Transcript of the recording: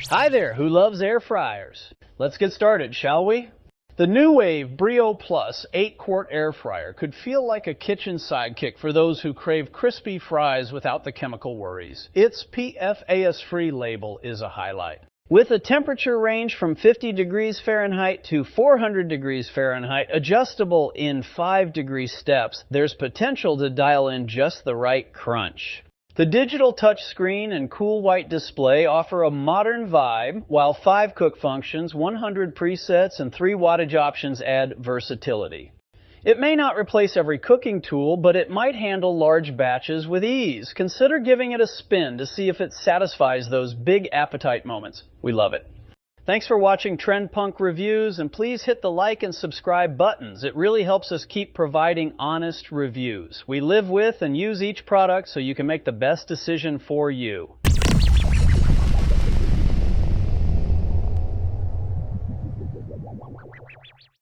Hi there, who loves air fryers? Let's get started, shall we? The Nuwave Brio Plus 8-quart air fryer could feel like a kitchen sidekick for those who crave crispy fries without the chemical worries. Its PFAS-Free label is a highlight. With a temperature range from 50 degrees Fahrenheit to 400 degrees Fahrenheit, adjustable in 5-degree steps, there's potential to dial in just the right crunch. The digital touchscreen and cool white display offer a modern vibe, while 5 cook functions, 100 presets, and 3 wattage options add versatility. It may not replace every cooking tool, but it might handle large batches with ease. Consider giving it a spin to see if it satisfies those big appetite moments. We love it. Thanks for watching TrendPunk Reviews, and please hit the like and subscribe buttons. It really helps us keep providing honest reviews. We live with and use each product so you can make the best decision for you.